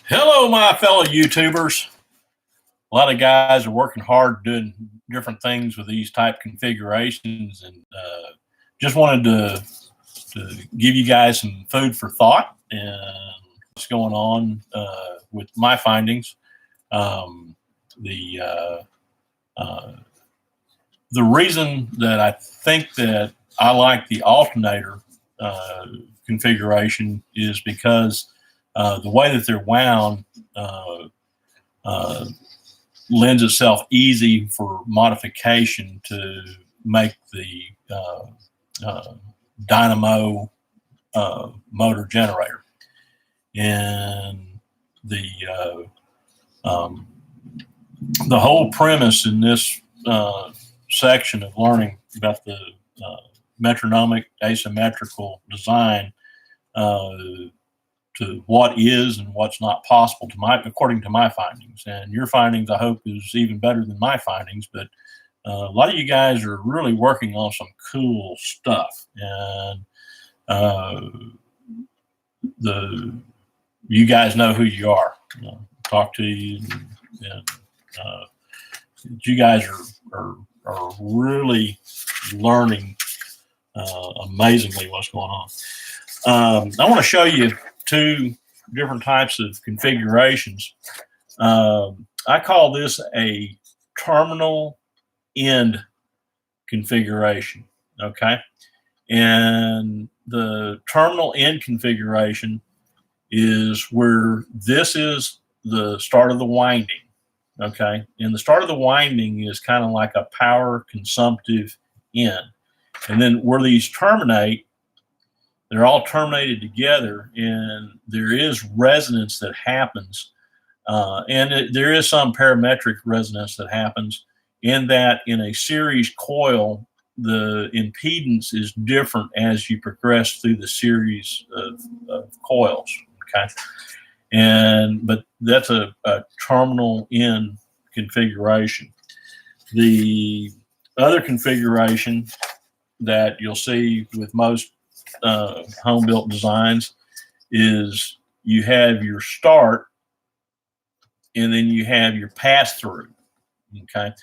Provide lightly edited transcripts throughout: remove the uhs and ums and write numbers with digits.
Hello, my fellow YouTubers. A lot of guys are working hard doing different things with these type configurations, and just wanted to give you guys some food for thought and what's going on with my findings. The reason that I think that I like the alternator configuration is because the way that they're wound lends itself easy for modification to make the dynamo motor generator. And the whole premise in this section of learning about the metronomic asymmetrical design to what is and what's not possible according to my findings. And your findings, I hope, is even better than my findings. But a lot of you guys are really working on some cool stuff, and you guys know who you are. Talk to you, and you guys are really learning amazingly what's going on. I want to show you two different types of configurations. I call this a terminal end configuration, okay? And the terminal end configuration is where this is the start of the winding, okay? And the start of the winding is kind of like a power consumptive end. And then where these terminate, they're all terminated together, and there is resonance that happens. There is some parametric resonance that happens in that in a series coil, the impedance is different as you progress through the series of coils, okay? But that's a terminal end configuration. The other configuration that you'll see with most home-built designs is you have your start and then you have your pass-through, okay?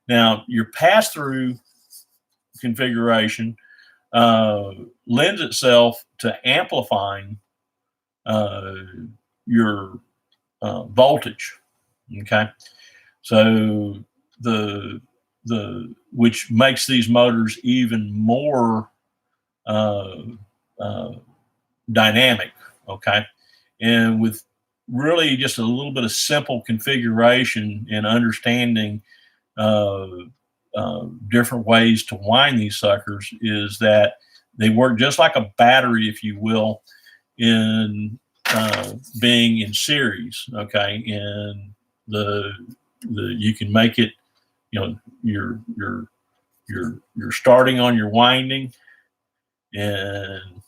Now, your pass-through configuration lends itself to amplifying your voltage, okay? So which makes these motors even more dynamic, okay? And with really just a little bit of simple configuration and understanding different ways to wind these suckers is that they work just like a battery, if you will, in being in series, okay? And you can make it, you're starting on your winding, and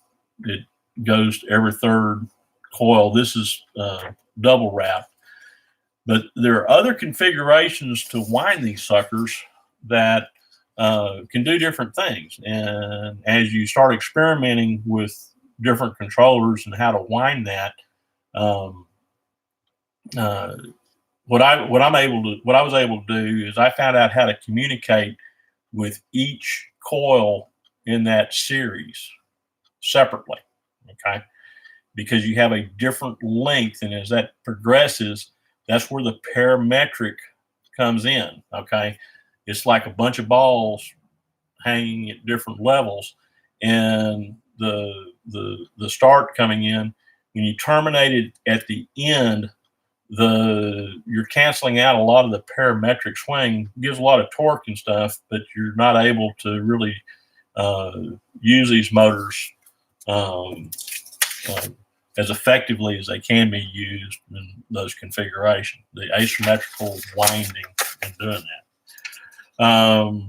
it goes to every third coil. This is double wrapped, but there are other configurations to wind these suckers that can do different things. And as you start experimenting with different controllers and how to wind that, what I was able to do is I found out how to communicate with each coil in that series separately, okay? Because you have a different length, and as that progresses, that's where the parametric comes in, okay? It's like a bunch of balls hanging at different levels, and the start coming in, when you terminate it at the end, you're canceling out a lot of the parametric swing. It gives a lot of torque and stuff, but you're not able to really use these motors as effectively as they can be used in those configurations. The asymmetrical winding and doing that.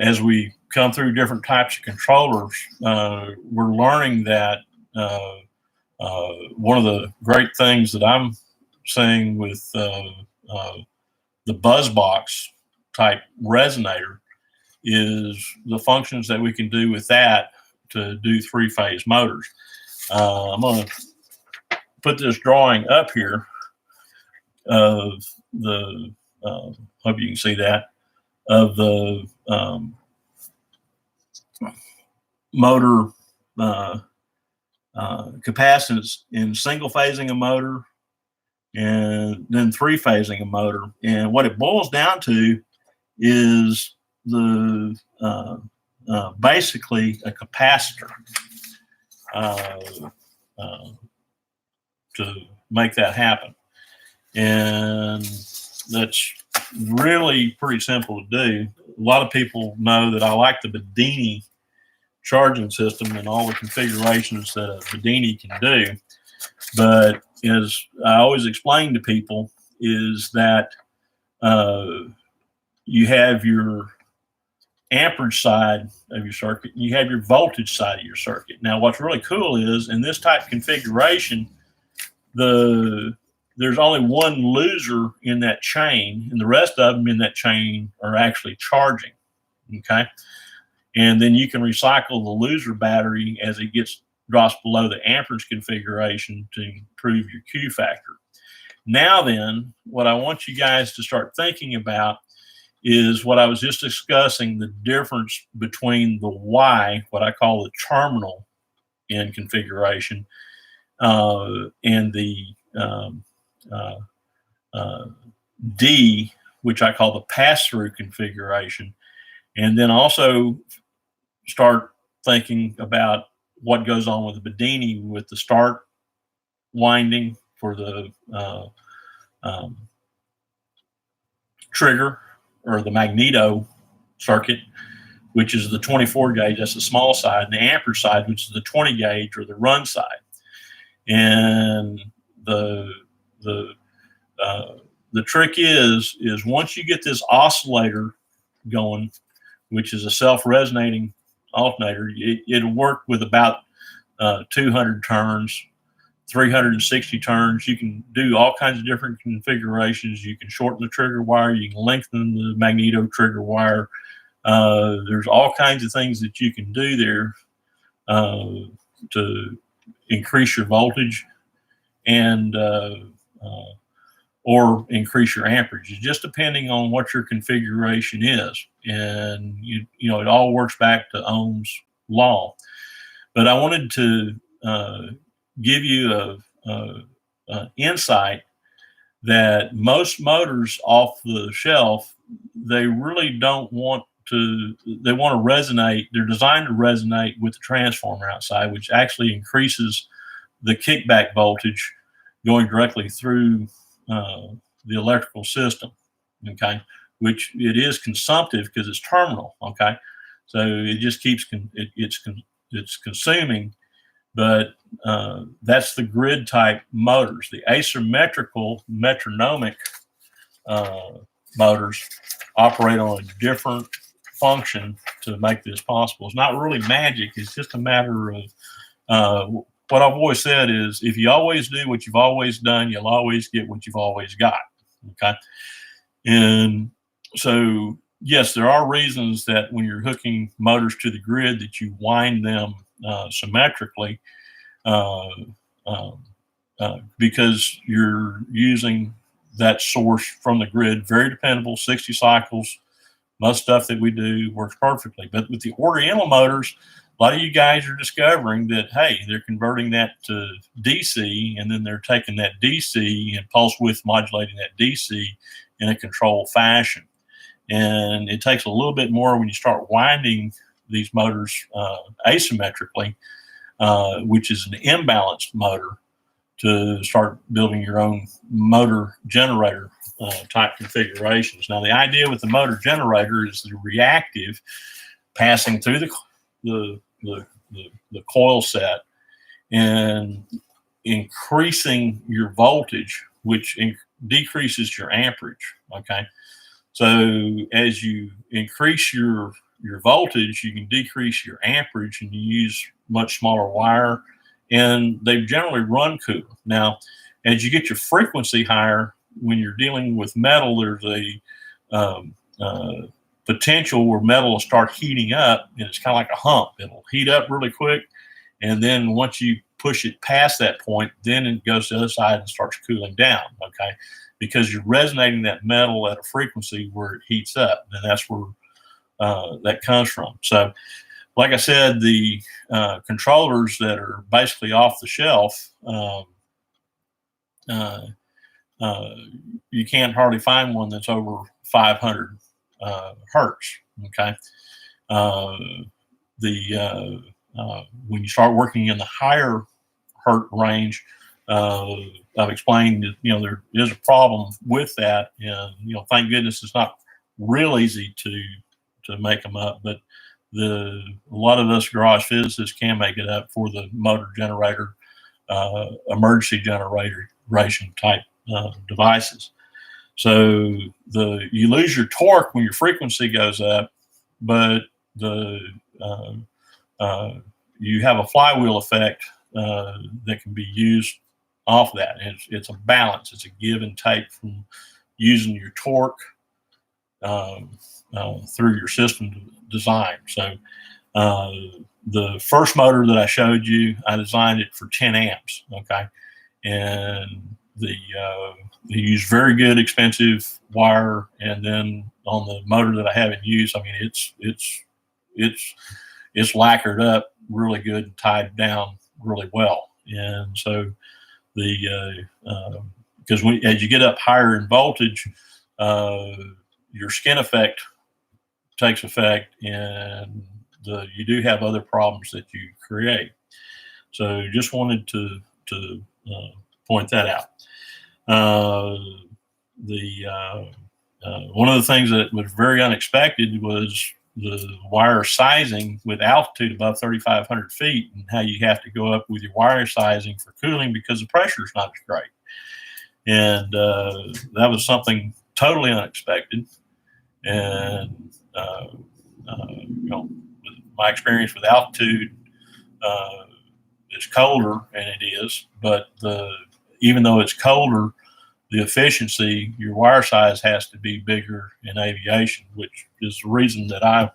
As we come through different types of controllers, we're learning that one of the great things that I'm seeing with the BuzzBox type resonator is the functions that we can do with that to do three-phase motors. I'm going to put this drawing up here of the, hope you can see that, of the motor capacitance in single phasing a motor and then three phasing a motor. And what it boils down to is the basically a capacitor to make that happen. And that's really pretty simple to do. A lot of people know that I like the Bedini charging system and all the configurations that a Bedini can do. But as I always explain to people is that you have your amperage side of your circuit, and you have your voltage side of your circuit. Now, what's really cool is in this type of configuration, there's only one loser in that chain, and the rest of them in that chain are actually charging. Okay, and then you can recycle the loser battery as it drops below the amperage configuration to improve your Q factor. Now then, what I want you guys to start thinking about is what I was just discussing, the difference between the Y, what I call the terminal in configuration, and the D, which I call the pass-through configuration. And then also start thinking about what goes on with the Bedini with the start winding for the trigger or the magneto circuit, which is the 24 gauge, that's the small side, and the amperage side, which is the 20 gauge or the run side. And the trick is once you get this oscillator going, which is a self-resonating alternator, it'll work with about 200 turns, 360 turns. You can do all kinds of different configurations. You can shorten the trigger wire. You can lengthen the magneto trigger wire. There's all kinds of things that you can do there to increase your voltage and or increase your amperage, just depending on what your configuration is. And you know, it all works back to Ohm's law. But I wanted to give you a insight that most motors off the shelf, they really don't want to, they want to resonate, they're designed to resonate with the transformer outside, which actually increases the kickback voltage going directly through the electrical system, okay, which it is consumptive because it's terminal, okay, so it just keeps it's consuming. But that's the grid type motors. The asymmetrical Metronomic motors operate on a different function to make this possible. It's not really magic. It's just a matter of what I've always said is if you always do what you've always done, you'll always get what you've always got. Okay. And so, yes, there are reasons that when you're hooking motors to the grid that you wind them symmetrically because you're using that source from the grid, very dependable, 60 cycles. Most stuff that we do works perfectly. But with the Oriental motors, a lot of you guys are discovering that, hey, they're converting that to DC, and then they're taking that DC and pulse width modulating that DC in a controlled fashion. And it takes a little bit more when you start winding these motors asymmetrically, which is an imbalanced motor, to start building your own motor generator type configurations. Now, the idea with the motor generator is the reactive passing through the coil set and increasing your voltage, which decreases your amperage. Okay, so as you increase your voltage, you can decrease your amperage, and you use much smaller wire, and they generally run cooler. Now, as you get your frequency higher, when you're dealing with metal, there's a potential where metal will start heating up, and it's kind of like a hump. It'll heat up really quick, and then once you push it past that point, then it goes to the other side and starts cooling down, okay? Because you're resonating that metal at a frequency where it heats up, and that's where that comes from. So, like I said, the controllers that are basically off the shelf, you can't hardly find one that's over 500 hertz, okay? When you start working in the higher hertz range, I've explained that, there is a problem with that, and thank goodness it's not real easy to make them up, but a lot of us garage physicists can make it up for the motor generator, emergency generation type devices. So you lose your torque when your frequency goes up, but you have a flywheel effect that can be used off that. And it's a balance. It's a give and take from using your torque through your system design. So the first motor that I showed you, I designed it for 10 amps. Okay, and they use very good expensive wire, and then on the motor that I have in use, I mean it's lacquered up really good and tied down really well. And so because as you get up higher in voltage, your skin effect takes effect, and you do have other problems that you create. So just wanted to point that out. One of the things that was very unexpected was the wire sizing with altitude above 3,500 feet, and how you have to go up with your wire sizing for cooling because the pressure is not as great. And that was something totally unexpected. And my experience with altitude, it's colder, and it is, but even though it's colder, the efficiency, your wire size has to be bigger in aviation, which is the reason that I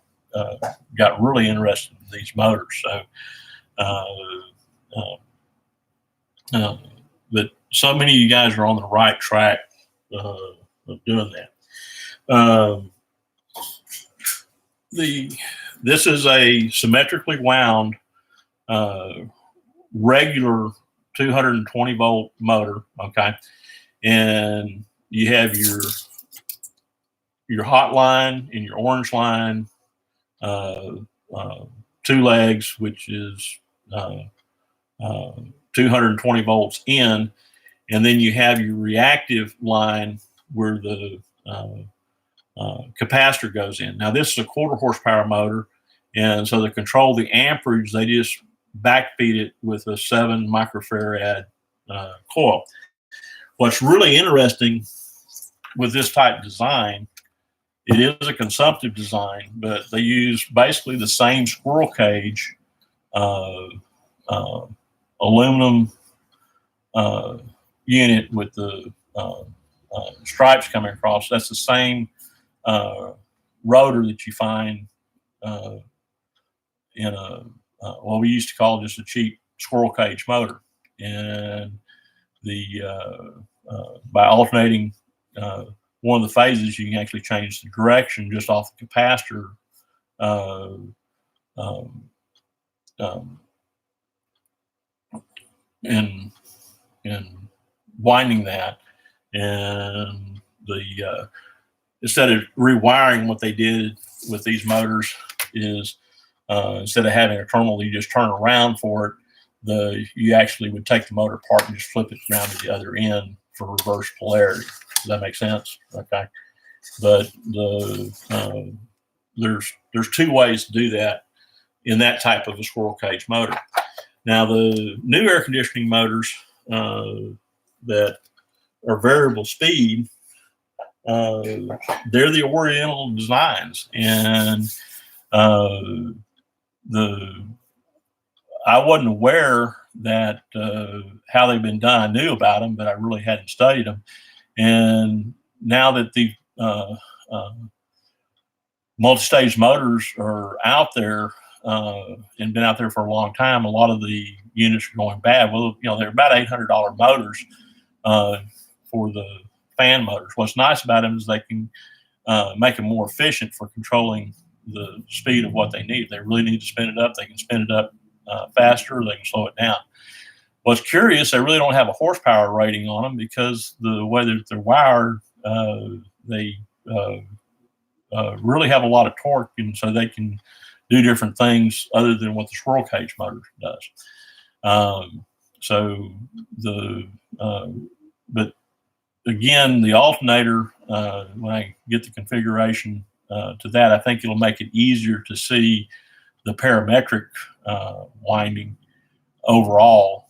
got really interested in these motors. So, but so many of you guys are on the right track of doing that. This is a symmetrically wound, regular 220 volt motor. Okay. And you have your hot line and your orange line, 2 legs, which is 220 volts in, and then you have your reactive line where the capacitor goes in. Now this is a 1/4 horsepower motor, and so to control the amperage, they just backfeed it with a 7 microfarad coil. What's really interesting with this type of design, it is a consumptive design, but they use basically the same squirrel cage aluminum unit with the stripes coming across. That's the same rotor that you find in what we used to call just a cheap squirrel cage motor. And by alternating one of the phases, you can actually change the direction just off the capacitor, and winding that. And instead of rewiring, what they did with these motors is instead of having a terminal you just turn around for it, you actually would take the motor apart and just flip it around to the other end for reverse polarity. Does that make sense? Okay. But there's 2 ways to do that in that type of a squirrel cage motor. Now the new air conditioning motors that are variable speed, they're the Oriental designs, and I wasn't aware that how they've been done. I knew about them, but I really hadn't studied them. And now that the multi-stage motors are out there and been out there for a long time, a lot of the units are going bad. Well, they're about $800 motors for the fan motors. What's nice about them is they can make them more efficient for controlling the speed of what they need. If they really need to spin it up, they can spin it up faster, they can slow it down. What's curious, they really don't have a horsepower rating on them because the way that they're wired, they really have a lot of torque, and so they can do different things other than what the squirrel cage motor does. But again, the alternator, when I get the configuration to that, I think it'll make it easier to see the parametric winding overall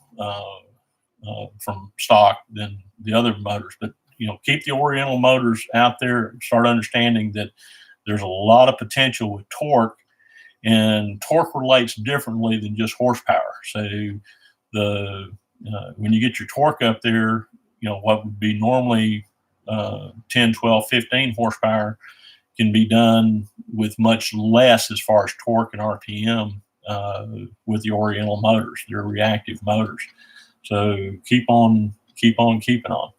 from stock than the other motors. But keep the Oriental motors out there. Start understanding that there's a lot of potential with torque, and torque relates differently than just horsepower. So when you get your torque up there, what would be normally 10, 12, 15 horsepower can be done with much less as far as torque and RPM with the Oriental motors. They're reactive motors. So keep on keeping on.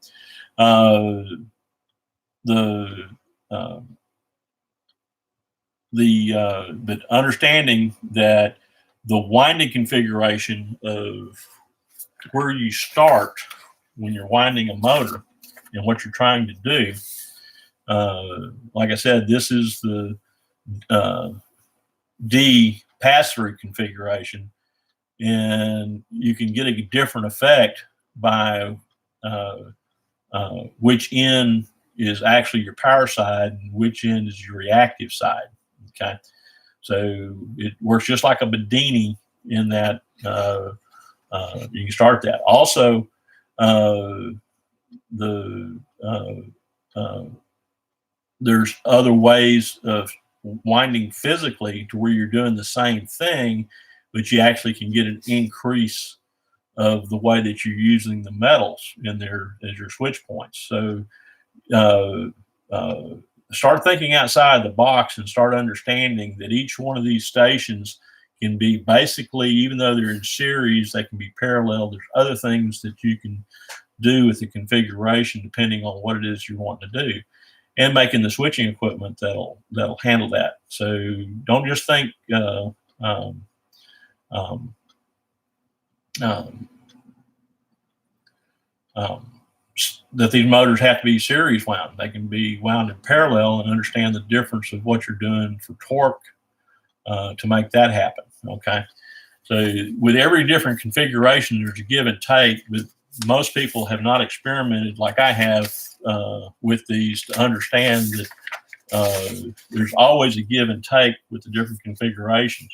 But understanding that the winding configuration of where you start when you're winding a motor and what you're trying to do, like I said, this is the D pass-through configuration, and you can get a different effect by which end is actually your power side and which end is your reactive side. Okay, so it works just like a Bedini in that you can start that. Also, there's other ways of winding physically to where you're doing the same thing, but you actually can get an increase of the way that you're using the metals in there as your switch points. So start thinking outside the box and start understanding that each one of these stations can be basically, even though they're in series, they can be parallel. There's other things that you can do with the configuration depending on what it is you want to do, and making the switching equipment that'll handle that. So don't just think that these motors have to be series wound. They can be wound in parallel, and understand the difference of what you're doing for torque to make that happen. Okay, so with every different configuration, there's a give and take, but most people have not experimented like I have with these to understand that there's always a give and take with the different configurations.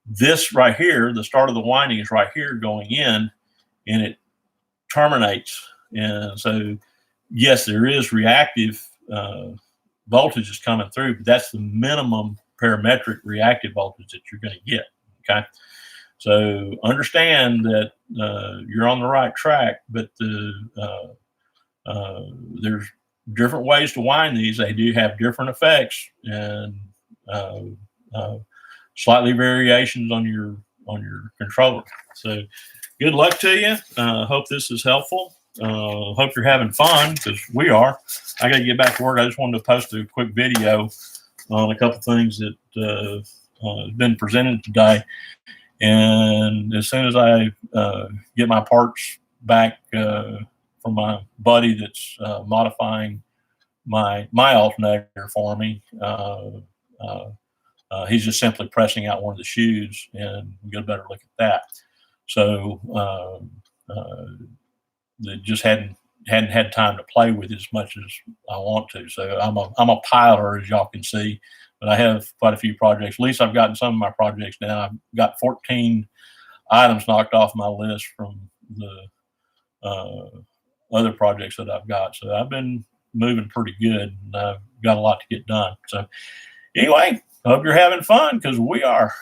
This right here, the start of the winding is right here going in, and it terminates. And so, yes, there is reactive voltages coming through, but that's the minimum parametric reactive voltage that you're going to get. Okay, so understand that you're on the right track, but there's different ways to wind these. They do have different effects and slightly variations on your controller. So good luck to you. Hope this is helpful. Hope you're having fun, because we are. I got to get back to work. I just wanted to post a quick video on a couple things that have been presented today. And as soon as I get my parts back from my buddy that's modifying my alternator for me, he's just simply pressing out one of the shoes, and we get a better look at that. So just hadn't had time to play with it as much as I want to. So I'm a piler, as y'all can see, but I have quite a few projects. At least I've gotten some of my projects now. I've got 14 items knocked off my list from the other projects that I've got. So I've been moving pretty good, and I've got a lot to get done. So anyway, I hope you're having fun, because we are.